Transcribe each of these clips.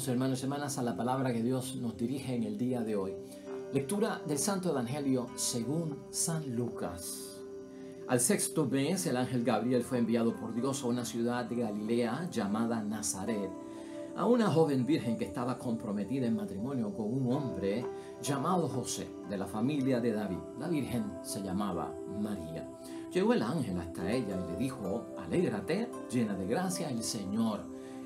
Vamos, hermanos y hermanas, a la palabra que Dios nos dirige en el día de hoy. Lectura del Santo Evangelio según San Lucas. Al sexto mes, el ángel Gabriel fue enviado por Dios a una ciudad de Galilea llamada Nazaret, a una joven virgen que estaba comprometida en matrimonio con un hombre llamado José, de la familia de David. La virgen se llamaba María. Llegó el ángel hasta ella y le dijo: alégrate, llena de gracia, el Señor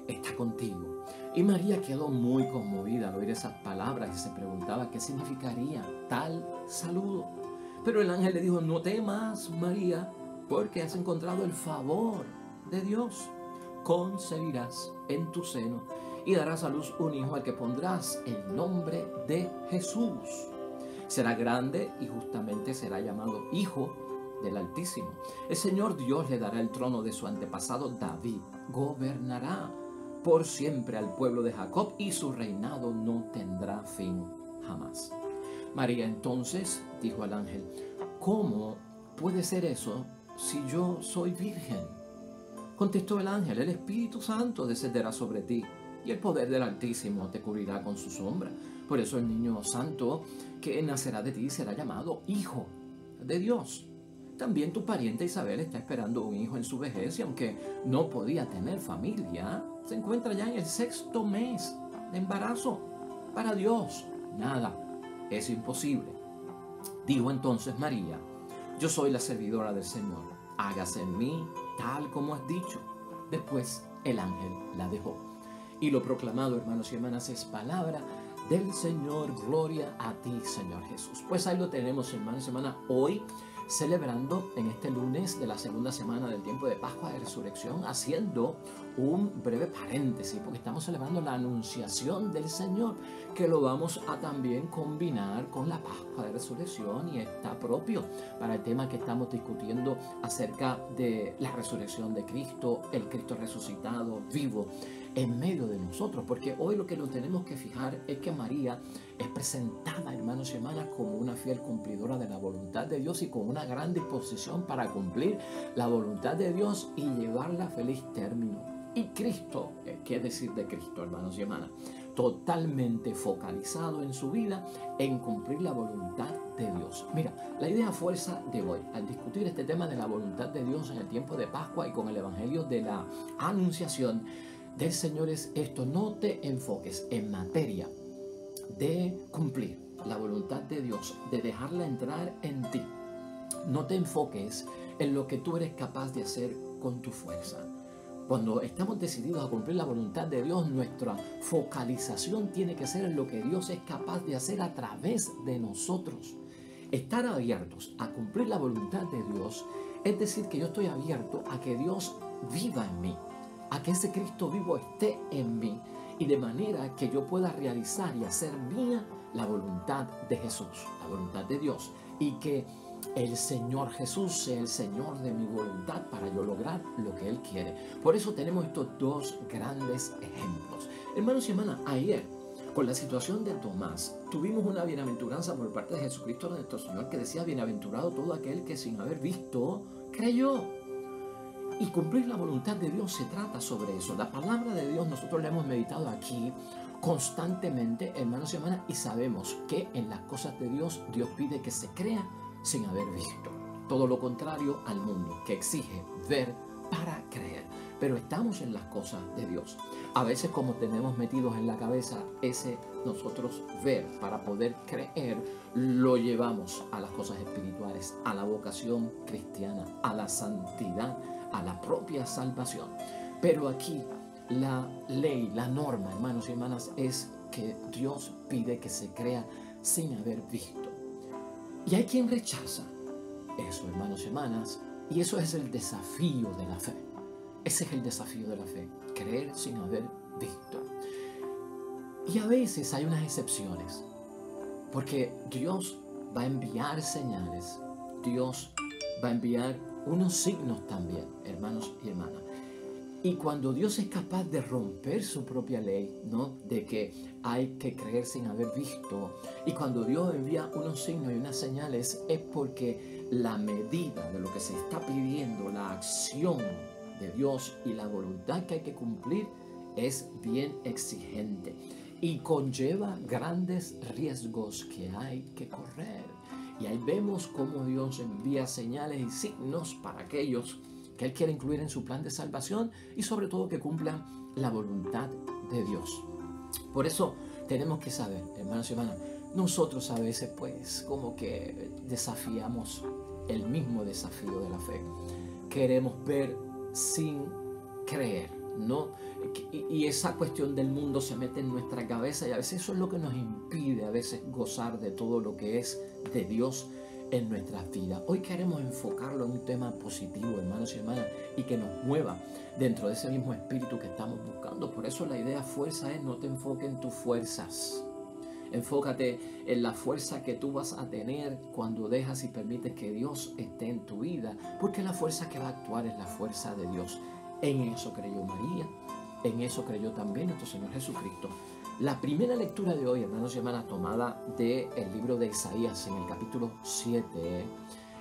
está contigo. Y María quedó muy conmovida al oír esas palabras y se preguntaba qué significaría tal saludo. Pero el ángel le dijo: no temas, María, porque has encontrado el favor de Dios. Concebirás en tu seno y darás a luz un hijo al que pondrás el nombre de Jesús. Será grande y justamente será llamado Hijo del Altísimo. El Señor Dios le dará el trono de su antepasado David. Gobernará por siempre al pueblo de Jacob y su reinado no tendrá fin jamás. María entonces dijo al ángel: ¿cómo puede ser eso si yo soy virgen? Contestó el ángel: el Espíritu Santo descenderá sobre ti y el poder del Altísimo te cubrirá con su sombra. Por eso el niño santo que nacerá de ti será llamado Hijo de Dios. También tu pariente Isabel está esperando un hijo en su vejez y aunque no podía tener familia, se encuentra ya en el sexto mes de embarazo. Para Dios nada es imposible. Dijo entonces María: yo soy la servidora del Señor, hágase en mí tal como has dicho. Después el ángel la dejó. Y lo proclamado, hermanos y hermanas, es palabra del Señor. Gloria a ti, Señor Jesús. Pues ahí lo tenemos, hermanos y hermanas, hoy celebrando en este lunes de la segunda semana del tiempo de Pascua de Resurrección, haciendo un breve paréntesis, porque estamos celebrando la anunciación del Señor, que lo vamos a también combinar con la Pascua de Resurrección, y está propio para el tema que estamos discutiendo acerca de la resurrección de Cristo, el Cristo resucitado, vivo en medio de nosotros, porque hoy lo que nos tenemos que fijar es que María es presentada, hermanos y hermanas, como una fiel cumplidora de la voluntad de Dios y con una gran disposición para cumplir la voluntad de Dios y llevarla a feliz término. Y Cristo, ¿qué decir de Cristo, hermanos y hermanas? Totalmente focalizado en su vida en cumplir la voluntad de Dios. Mira, la idea fuerza de hoy, al discutir este tema de la voluntad de Dios en el tiempo de Pascua y con el Evangelio de la Anunciación del Señor, es esto: no te enfoques en materia de cumplir la voluntad de Dios, de dejarla entrar en ti. No te enfoques en lo que tú eres capaz de hacer con tu fuerza. Cuando estamos decididos a cumplir la voluntad de Dios, nuestra focalización tiene que ser en lo que Dios es capaz de hacer a través de nosotros. Estar abiertos a cumplir la voluntad de Dios es decir que yo estoy abierto a que Dios viva en mí, a que ese Cristo vivo esté en mí, y de manera que yo pueda realizar y hacer mía la voluntad de Jesús, la voluntad de Dios, y que el Señor Jesús sea el Señor de mi voluntad para yo lograr lo que Él quiere. Por eso tenemos estos dos grandes ejemplos. Hermanos y hermanas, ayer, con la situación de Tomás, tuvimos una bienaventuranza por parte de Jesucristo nuestro Señor, que decía: bienaventurado todo aquel que sin haber visto creyó. Y cumplir la voluntad de Dios se trata sobre eso. La palabra de Dios nosotros la hemos meditado aquí constantemente, hermanos y hermanas, y sabemos que en las cosas de Dios, Dios pide que se crea sin haber visto. Todo lo contrario al mundo, que exige ver para creer. Pero estamos en las cosas de Dios. A veces, como tenemos metidos en la cabeza ese nosotros ver para poder creer, lo llevamos a las cosas espirituales, a la vocación cristiana, a la santidad, a la propia salvación. Pero aquí la ley, la norma, hermanos y hermanas, es que Dios pide que se crea sin haber visto. Y hay quien rechaza eso, hermanos y hermanas, y eso es el desafío de la fe. Ese es el desafío de la fe, creer sin haber visto. Y a veces hay unas excepciones, porque Dios va a enviar señales, Dios va a enviar unos signos también, hermanos y hermanas. Y cuando Dios es capaz de romper su propia ley, ¿no?, de que hay que creer sin haber visto, y cuando Dios envía unos signos y unas señales, es porque la medida de lo que se está pidiendo, la acción de Dios y la voluntad que hay que cumplir, es bien exigente y conlleva grandes riesgos que hay que correr. Y ahí vemos cómo Dios envía señales y signos para aquellos que Él quiere incluir en su plan de salvación y sobre todo que cumplan la voluntad de Dios. Por eso tenemos que saber, hermanos y hermanas, nosotros a veces pues como que desafiamos el mismo desafío de la fe. Queremos ver sin creer, ¿no? Y esa cuestión del mundo se mete en nuestra cabeza y a veces eso es lo que nos impide a veces gozar de todo lo que es de Dios en nuestras vidas. Hoy queremos enfocarlo en un tema positivo, hermanos y hermanas, y que nos mueva dentro de ese mismo espíritu que estamos buscando. Por eso la idea fuerza es: no te enfoques en tus fuerzas. Enfócate en la fuerza que tú vas a tener cuando dejas y permites que Dios esté en tu vida, porque la fuerza que va a actuar es la fuerza de Dios. En eso creyó María, en eso creyó también nuestro Señor Jesucristo. La primera lectura de hoy, hermanos y hermanas, tomada del libro de Isaías en el capítulo 7,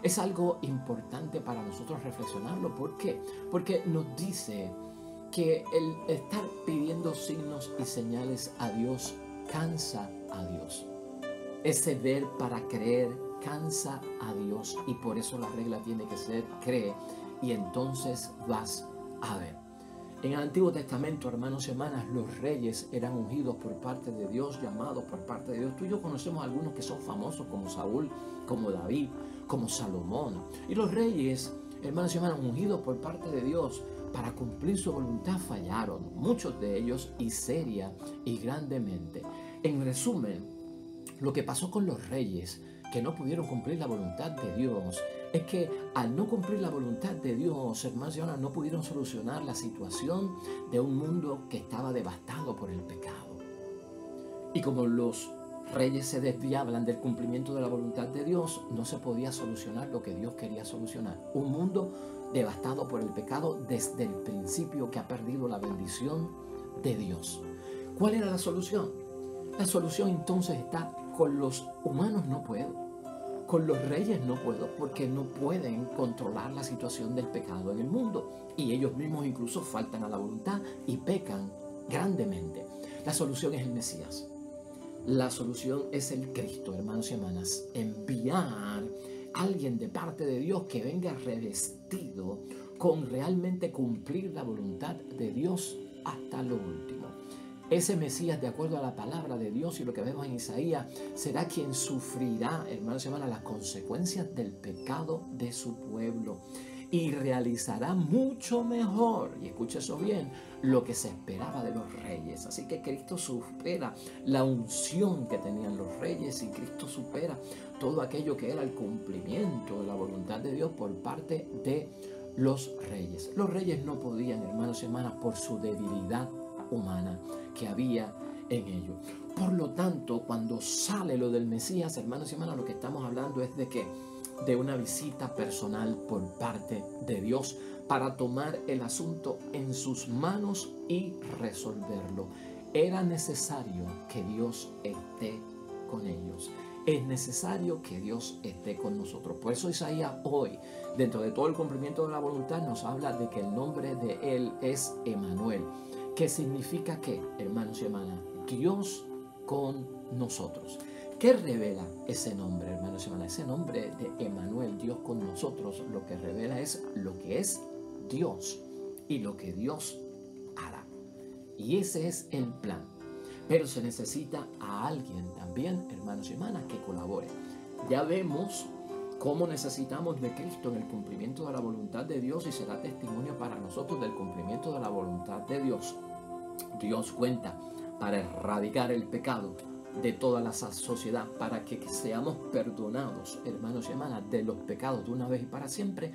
es algo importante para nosotros reflexionarlo. ¿Por qué? Porque nos dice que el estar pidiendo signos y señales a Dios cansa a Dios. Ese ver para creer cansa a Dios, y por eso la regla tiene que ser: cree y entonces vas a ver. En el Antiguo Testamento, hermanos y hermanas, los reyes eran ungidos por parte de Dios, llamados por parte de Dios. Tú y yo conocemos algunos que son famosos, como Saúl, como David, como Salomón. Y los reyes, hermanos y hermanas, ungidos por parte de Dios para cumplir su voluntad, fallaron, muchos de ellos, y seria y grandemente. En resumen, lo que pasó con los reyes que no pudieron cumplir la voluntad de Dios es que al no cumplir la voluntad de Dios, hermanos y hermanas, no pudieron solucionar la situación de un mundo que estaba devastado por el pecado. Y como los reyes se desviaban del cumplimiento de la voluntad de Dios, no se podía solucionar lo que Dios quería solucionar. Un mundo devastado por el pecado desde el principio, que ha perdido la bendición de Dios. ¿Cuál era la solución? La solución entonces está: con los humanos no puedo. Con los reyes no puedo, porque no pueden controlar la situación del pecado en el mundo. Y ellos mismos incluso faltan a la voluntad y pecan grandemente. La solución es el Mesías. La solución es el Cristo, hermanos y hermanas. Enviar a alguien de parte de Dios que venga revestido con realmente cumplir la voluntad de Dios hasta lo último. Ese Mesías, de acuerdo a la palabra de Dios y lo que vemos en Isaías, será quien sufrirá, hermanos y hermanas, las consecuencias del pecado de su pueblo, y realizará mucho mejor, y escucha eso bien, lo que se esperaba de los reyes. Así que Cristo supera la unción que tenían los reyes, y Cristo supera todo aquello que era el cumplimiento de la voluntad de Dios por parte de los reyes. Los reyes no podían, hermanos y hermanas, por su debilidad humana que había en ellos. Por lo tanto, cuando sale lo del Mesías, hermanos y hermanas, lo que estamos hablando es de una visita personal por parte de Dios para tomar el asunto en sus manos y resolverlo. Era necesario que Dios esté con ellos. Es necesario que Dios esté con nosotros. Por eso Isaías hoy, dentro de todo el cumplimiento de la voluntad, nos habla de que el nombre de Él es Emanuel. ¿Qué significa qué, hermanos y hermanas? Dios con nosotros. ¿Qué revela ese nombre, hermanos y hermanas? Ese nombre de Emanuel, Dios con nosotros, lo que revela es lo que es Dios y lo que Dios hará. Y ese es el plan. Pero se necesita a alguien también, hermanos y hermanas, que colabore. Ya vemos cómo necesitamos de Cristo en el cumplimiento de la voluntad de Dios, y será testimonio para nosotros del cumplimiento de la voluntad de Dios. Dios cuenta para erradicar el pecado de toda la sociedad, para que seamos perdonados, hermanos y hermanas, de los pecados de una vez y para siempre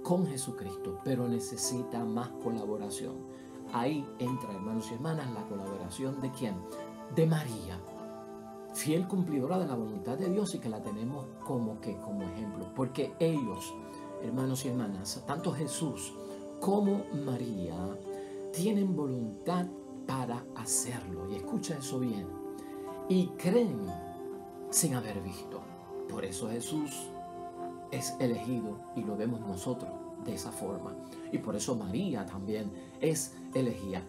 con Jesucristo. Pero necesita más colaboración. Ahí entra, hermanos y hermanas, la colaboración ¿de quién? De María, fiel cumplidora de la voluntad de Dios, y que la tenemos como ejemplo, porque ellos, hermanos y hermanas, tanto Jesús como María, tienen voluntad para hacerlo, y escucha eso bien, y creen sin haber visto. Por eso Jesús es elegido, y lo vemos nosotros de esa forma. Y por eso María también es elegida,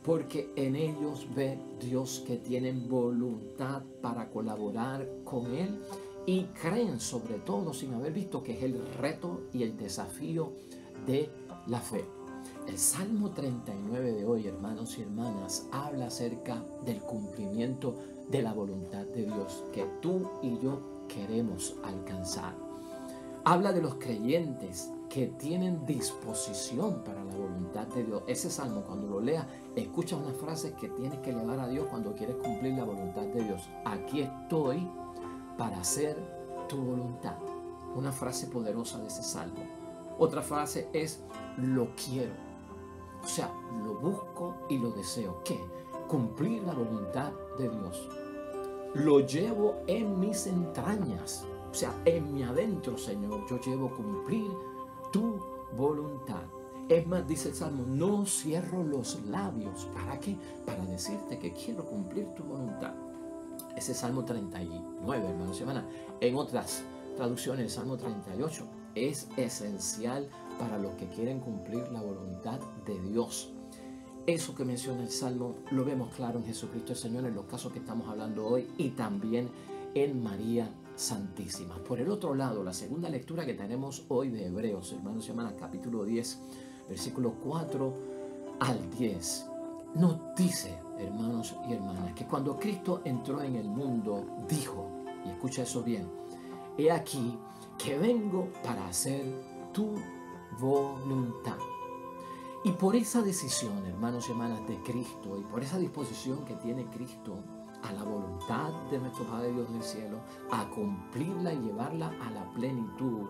porque en ellos ve Dios que tienen voluntad para colaborar con Él y creen sobre todo sin haber visto que es el reto y el desafío de la fe. El Salmo 39 de hoy, hermanos y hermanas, habla acerca del cumplimiento de la voluntad de Dios que tú y yo queremos alcanzar. Habla de los creyentes que tienen disposición para la voluntad de Dios. Ese salmo, cuando lo leas, escucha unas frases que tienes que elevar a Dios cuando quieres cumplir la voluntad de Dios. Aquí estoy para hacer tu voluntad. Una frase poderosa de ese salmo. Otra frase es lo quiero. O sea, lo busco y lo deseo. ¿Qué? Cumplir la voluntad de Dios. Lo llevo en mis entrañas. O sea, en mi adentro, Señor, yo llevo cumplir tu voluntad. Es más, dice el Salmo, no cierro los labios. ¿Para qué? Para decirte que quiero cumplir tu voluntad. Ese Salmo 39, hermanos y hermanas. En otras traducciones, el Salmo 38 es esencial para los que quieren cumplir la voluntad de Dios. Eso que menciona el Salmo lo vemos claro en Jesucristo el Señor en los casos que estamos hablando hoy y también en María Santísima. Por el otro lado, la segunda lectura que tenemos hoy de Hebreos, hermanos y hermanas, capítulo 10, versículos 4 al 10, nos dice, hermanos y hermanas, que cuando Cristo entró en el mundo, dijo, y escucha eso bien, he aquí que vengo para hacer tu voluntad. Y por esa decisión, hermanos y hermanas, de Cristo, y por esa disposición que tiene Cristo a la voluntad de nuestro Padre Dios del cielo, a cumplirla y llevarla a la plenitud,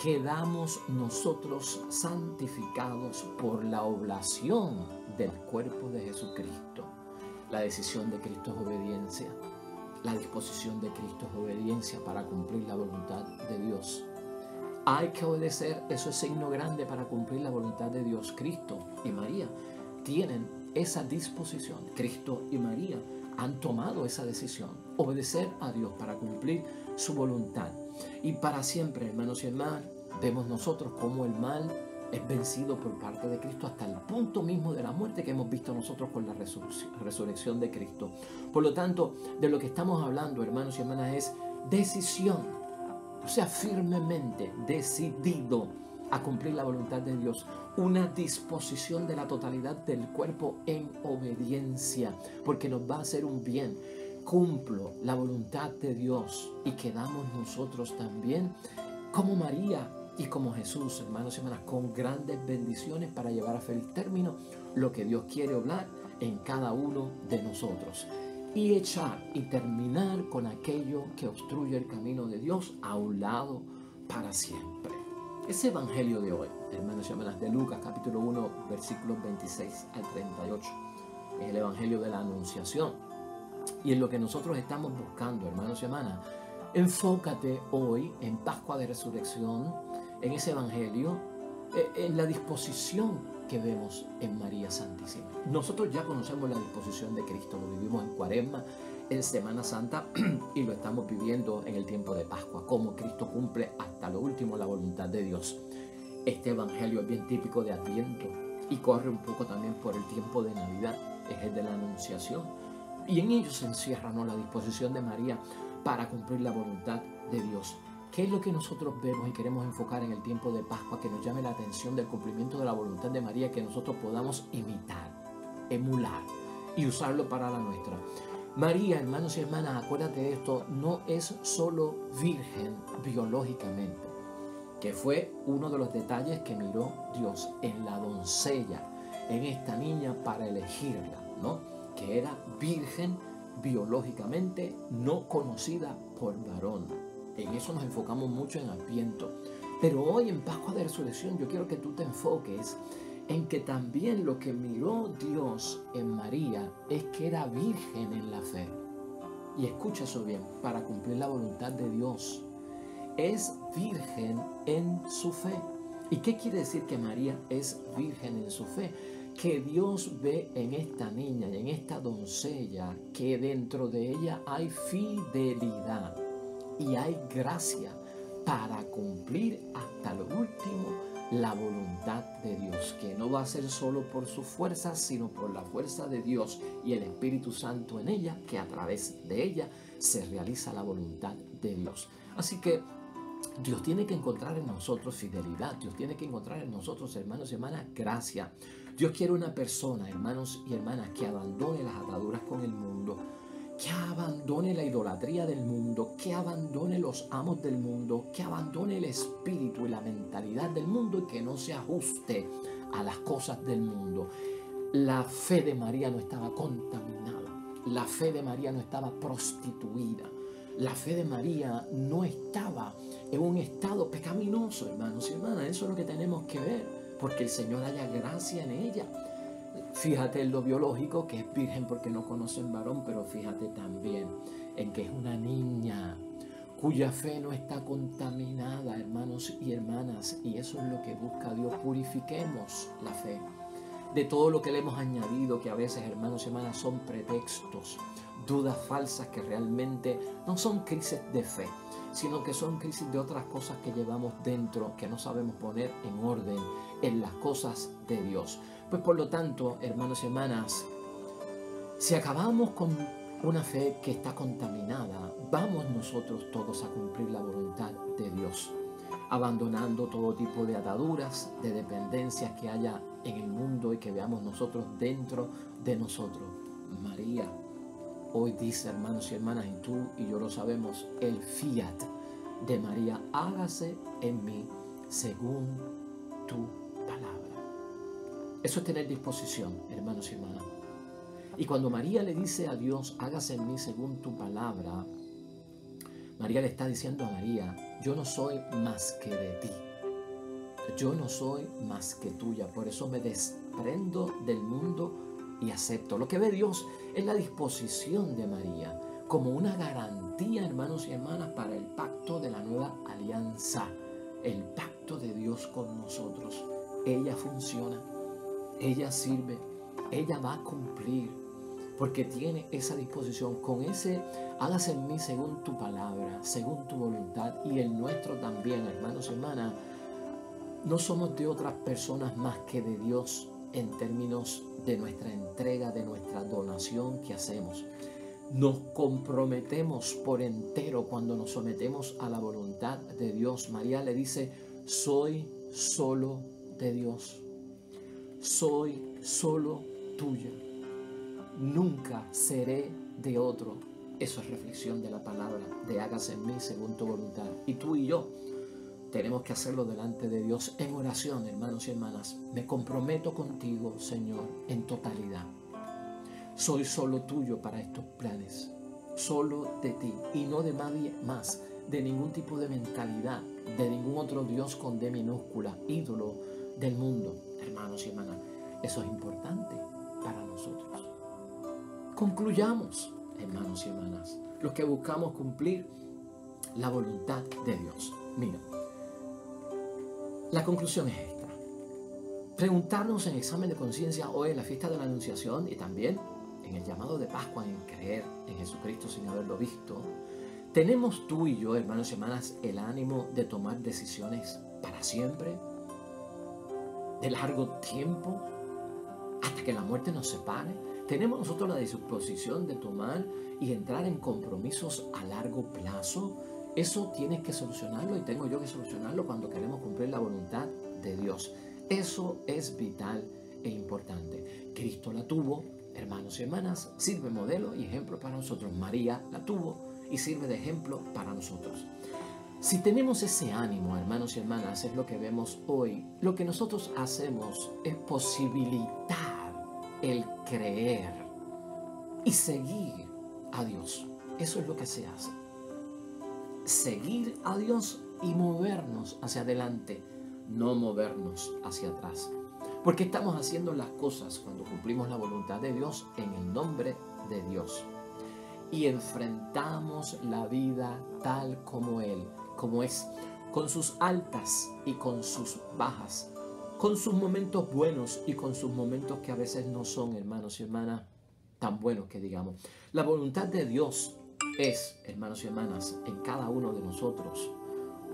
quedamos nosotros santificados por la oblación del cuerpo de Jesucristo. La decisión de Cristo es obediencia. La disposición de Cristo es obediencia para cumplir la voluntad de Dios. Hay que obedecer, eso es signo grande para cumplir la voluntad de Dios. Cristo y María tienen esa disposición. Cristo y María han tomado esa decisión, obedecer a Dios para cumplir su voluntad. Y para siempre, hermanos y hermanas, vemos nosotros cómo el mal es vencido por parte de Cristo hasta el punto mismo de la muerte que hemos visto nosotros con la resurrección de Cristo. Por lo tanto, de lo que estamos hablando, hermanos y hermanas, es decisión. O sea, firmemente decidido a cumplir la voluntad de Dios. Una disposición de la totalidad del cuerpo en obediencia, porque nos va a hacer un bien. Cumplo la voluntad de Dios y quedamos nosotros también como María y como Jesús, hermanos y hermanas, con grandes bendiciones para llevar a feliz término lo que Dios quiere obrar en cada uno de nosotros. Y echar y terminar con aquello que obstruye el camino de Dios a un lado para siempre. Ese evangelio de hoy, hermanos y hermanas, de Lucas capítulo 1, versículos 26 al 38, es el evangelio de la Anunciación. Y en lo que nosotros estamos buscando, hermanos y hermanas, enfócate hoy en Pascua de Resurrección, en ese evangelio, en la disposición que vemos en María Santísima. Nosotros ya conocemos la disposición de Cristo, lo vivimos en Cuaresma, en Semana Santa y lo estamos viviendo en el tiempo de Pascua, como Cristo cumple hasta lo último la voluntad de Dios. Este evangelio es bien típico de Adviento y corre un poco también por el tiempo de Navidad, es el de la Anunciación. Y en ello se encierra, ¿no?, la disposición de María para cumplir la voluntad de Dios. ¿Qué es lo que nosotros vemos y queremos enfocar en el tiempo de Pascua que nos llame la atención del cumplimiento de la voluntad de María, que nosotros podamos imitar, emular y usarlo para la nuestra? María, hermanos y hermanas, acuérdate de esto, no es solo virgen biológicamente, que fue uno de los detalles que miró Dios en la doncella, en esta niña para elegirla, ¿no? Que era virgen biológicamente, no conocida por varón. En eso nos enfocamos mucho en Adviento. Pero hoy en Pascua de Resurrección yo quiero que tú te enfoques en que también lo que miró Dios en María es que era virgen en la fe. Y escucha eso bien, para cumplir la voluntad de Dios. Es virgen en su fe. ¿Y qué quiere decir que María es virgen en su fe? Que Dios ve en esta niña y en esta doncella que dentro de ella hay fidelidad y hay gracia para cumplir hasta lo último la voluntad de Dios, que no va a ser solo por su fuerza, sino por la fuerza de Dios y el Espíritu Santo en ella, que a través de ella se realiza la voluntad de Dios. Así que Dios tiene que encontrar en nosotros fidelidad. Dios tiene que encontrar en nosotros, hermanos y hermanas, gracia. Dios quiere una persona, hermanos y hermanas, que abandone las ataduras con el mundo, que abandone la idolatría del mundo, que abandone los amos del mundo, que abandone el espíritu y la mentalidad del mundo y que no se ajuste a las cosas del mundo. La fe de María no estaba contaminada. La fe de María no estaba prostituida. La fe de María no estaba en un estado pecaminoso, hermanos y hermanas. Eso es lo que tenemos que ver, porque el Señor haya gracia en ella. Fíjate en lo biológico, que es virgen porque no conocen varón, pero fíjate también en que es una niña cuya fe no está contaminada, hermanos y hermanas. Y eso es lo que busca Dios. Purifiquemos la fe de todo lo que le hemos añadido, que a veces, hermanos y hermanas, son pretextos, dudas falsas que realmente no son crisis de fe, sino que son crisis de otras cosas que llevamos dentro, que no sabemos poner en orden en las cosas de Dios. Pues por lo tanto, hermanos y hermanas, si acabamos con una fe que está contaminada, vamos nosotros todos a cumplir la voluntad de Dios, abandonando todo tipo de ataduras, de dependencias que haya en el mundo y que veamos nosotros dentro de nosotros. María hoy dice, hermanos y hermanas, y tú y yo lo sabemos, el fiat de María, hágase en mí según tu palabra. Eso es tener disposición, hermanos y hermanas. Y cuando María le dice a Dios, hágase en mí según tu palabra, María le está diciendo a María, yo no soy más que de ti. Yo no soy más que tuya. Por eso me desprendo del mundo y acepto. Lo que ve Dios es la disposición de María como una garantía, hermanos y hermanas, para el pacto de la nueva alianza. El pacto de Dios con nosotros. Ella funciona. Ella sirve, ella va a cumplir, porque tiene esa disposición. Con ese, hágase en mí según tu palabra, según tu voluntad, y el nuestro también, hermanos y hermanas. No somos de otras personas más que de Dios en términos de nuestra entrega, de nuestra donación que hacemos. Nos comprometemos por entero cuando nos sometemos a la voluntad de Dios. María le dice, soy solo de Dios. Soy solo tuya, nunca seré de otro. Eso es reflexión de la palabra, de hágase en mí según tu voluntad. Y tú y yo tenemos que hacerlo delante de Dios en oración, hermanos y hermanas. Me comprometo contigo, Señor, en totalidad. Soy solo tuyo para estos planes, solo de ti y no de nadie más, de ningún tipo de mentalidad, de ningún otro Dios con D minúscula, ídolo del mundo. Hermanos y hermanas, eso es importante para nosotros. Concluyamos, hermanos y hermanas, los que buscamos cumplir la voluntad de Dios. Mira, la conclusión es esta. Preguntarnos en examen de conciencia hoy en la fiesta de la Anunciación y también en el llamado de Pascua, en creer en Jesucristo sin haberlo visto. ¿Tenemos tú y yo, hermanos y hermanas, el ánimo de tomar decisiones para siempre? ¿De largo tiempo? ¿Hasta que la muerte nos separe? ¿Tenemos nosotros la disposición de tomar y entrar en compromisos a largo plazo? Eso tienes que solucionarlo y tengo yo que solucionarlo cuando queremos cumplir la voluntad de Dios. Eso es vital e importante. Cristo la tuvo, hermanos y hermanas, sirve modelo y ejemplo para nosotros. María la tuvo y sirve de ejemplo para nosotros. Si tenemos ese ánimo, hermanos y hermanas, es lo que vemos hoy. Lo que nosotros hacemos es posibilitar el creer y seguir a Dios. Eso es lo que se hace. Seguir a Dios y movernos hacia adelante, no movernos hacia atrás. Porque estamos haciendo las cosas cuando cumplimos la voluntad de Dios en el nombre de Dios. Y enfrentamos la vida tal como Él, como es, con sus altas y con sus bajas, con sus momentos buenos y con sus momentos que a veces no son, hermanos y hermanas, tan buenos que digamos. La voluntad de Dios es, hermanos y hermanas, en cada uno de nosotros,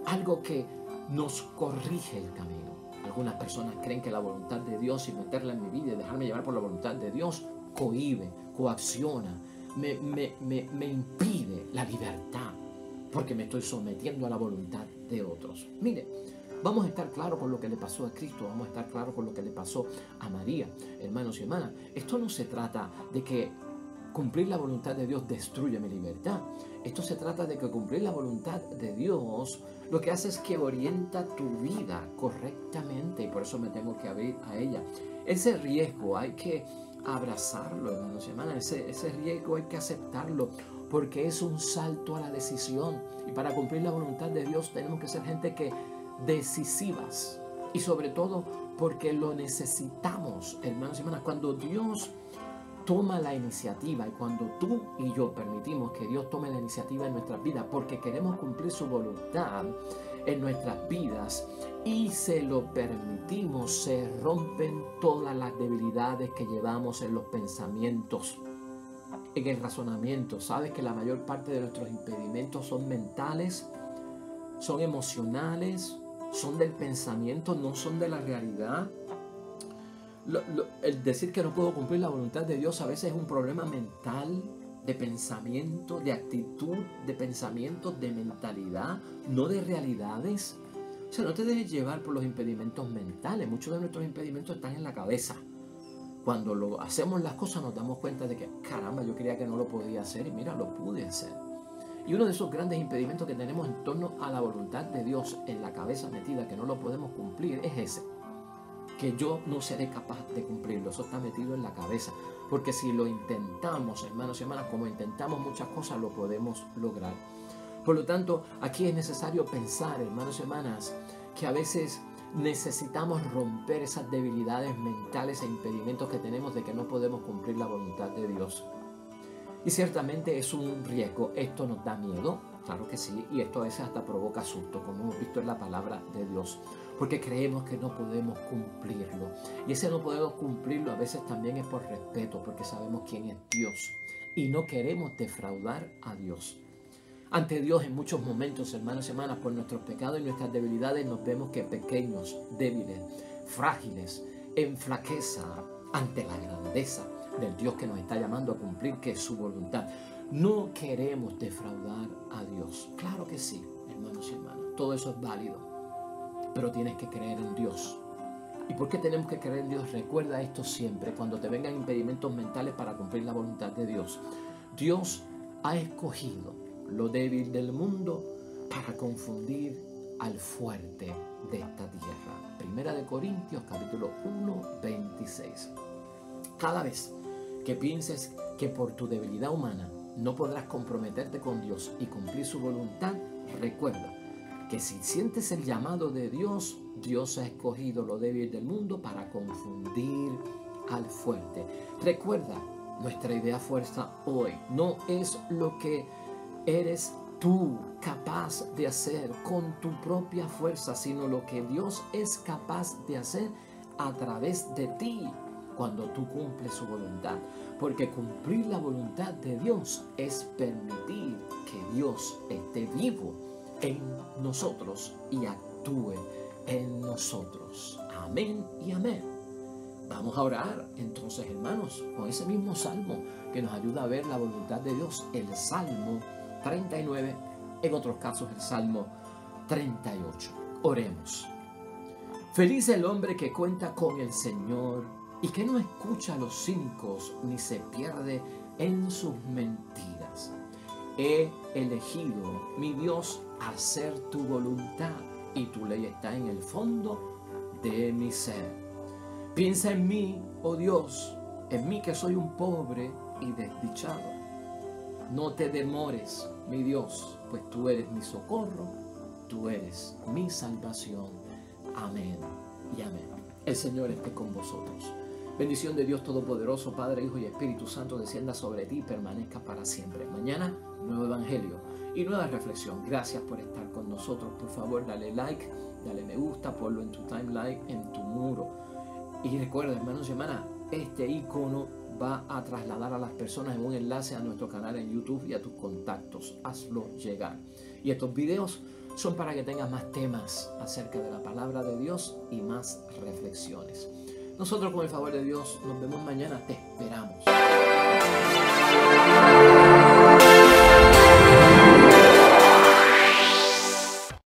algo que nos corrige el camino, Algunas personas creen que la voluntad de Dios y meterla en mi vida y dejarme llevar por la voluntad de Dios cohíbe, coacciona, me impide la libertad porque me estoy sometiendo a la voluntad de otros. Mire, vamos a estar claros con lo que le pasó a Cristo, vamos a estar claros con lo que le pasó a María, hermanos y hermanas. Esto no se trata de que cumplir la voluntad de Dios destruye mi libertad. Esto se trata de que cumplir la voluntad de Dios lo que hace es que orienta tu vida correctamente y por eso me tengo que abrir a ella. Ese riesgo hay que abrazarlo, hermanos y hermanas. Ese riesgo hay que aceptarlo porque es un salto a la decisión. Y para cumplir la voluntad de Dios tenemos que ser gente que decisivas y sobre todo porque lo necesitamos, hermanos y hermanas. Cuando Dios toma la iniciativa y cuando tú y yo permitimos que Dios tome la iniciativa en nuestras vidas porque queremos cumplir su voluntad en nuestras vidas y se lo permitimos, se rompen todas las debilidades que llevamos en los pensamientos, en el razonamiento. Sabes que la mayor parte de nuestros impedimentos son mentales, son emocionales, son del pensamiento, no son de la realidad. El decir que no puedo cumplir la voluntad de Dios a veces es un problema mental, de pensamiento, de actitud, de pensamiento, de mentalidad, no de realidades. O sea, no te dejes llevar por los impedimentos mentales. Muchos de nuestros impedimentos están en la cabeza. Cuando hacemos las cosas nos damos cuenta de que, caramba, yo creía que no lo podía hacer y mira, lo pude hacer. Y uno de esos grandes impedimentos que tenemos en torno a la voluntad de Dios en la cabeza metida, que no lo podemos cumplir, es ese. Que yo no seré capaz de cumplirlo. Eso está metido en la cabeza. Porque si lo intentamos, hermanos y hermanas, como intentamos muchas cosas, lo podemos lograr. Por lo tanto, aquí es necesario pensar, hermanos y hermanas, que a veces necesitamos romper esas debilidades mentales e impedimentos que tenemos de que no podemos cumplir la voluntad de Dios. Y ciertamente es un riesgo. Esto nos da miedo, claro que sí, y esto a veces hasta provoca susto, como hemos visto en la palabra de Dios, porque creemos que no podemos cumplirlo. Y ese no podemos cumplirlo a veces también es por respeto, porque sabemos quién es Dios y no queremos defraudar a Dios. Ante Dios en muchos momentos, hermanos y hermanas, por nuestros pecados y nuestras debilidades nos vemos que pequeños, débiles, frágiles, en flaqueza ante la grandeza del Dios que nos está llamando a cumplir, que es su voluntad. No queremos defraudar a Dios. Claro que sí, hermanos y hermanas, todo eso es válido, pero tienes que creer en Dios. ¿Y por qué tenemos que creer en Dios? Recuerda esto siempre, cuando te vengan impedimentos mentales para cumplir la voluntad de Dios. Dios ha escogido lo débil del mundo para confundir al fuerte de esta tierra. Primera de Corintios, capítulo 1, 26. Cada vez que pienses que por tu debilidad humana no podrás comprometerte con Dios y cumplir su voluntad, recuerda que si sientes el llamado de Dios, Dios ha escogido lo débil del mundo para confundir al fuerte. Recuerda, nuestra idea fuerza hoy no es lo que eres tú capaz de hacer con tu propia fuerza, sino lo que Dios es capaz de hacer a través de ti cuando tú cumples su voluntad. Porque cumplir la voluntad de Dios es permitir que Dios esté vivo en nosotros y actúe en nosotros. Amén y amén. Vamos a orar entonces, hermanos, con ese mismo salmo que nos ayuda a ver la voluntad de Dios, el Salmo 39, en otros casos el Salmo 38. Oremos. Feliz el hombre que cuenta con el Señor y que no escucha a los cínicos ni se pierde en sus mentiras. He elegido, mi Dios, hacer tu voluntad y tu ley está en el fondo de mi ser. Piensa en mí, oh Dios, en mí que soy un pobre y desdichado. No te demores, mi Dios, pues tú eres mi socorro, tú eres mi salvación. Amén y amén. El Señor esté con vosotros. Bendición de Dios Todopoderoso, Padre, Hijo y Espíritu Santo, descienda sobre ti y permanezca para siempre. Mañana, nuevo Evangelio y nueva reflexión. Gracias por estar con nosotros. Por favor, dale like, dale me gusta, ponlo en tu timeline, en tu muro. Y recuerda, hermanos y hermanas, este icono va a trasladar a las personas en un enlace a nuestro canal en YouTube y a tus contactos. Hazlo llegar. Y estos videos son para que tengas más temas acerca de la palabra de Dios y más reflexiones. Nosotros, con el favor de Dios, nos vemos mañana. Te esperamos.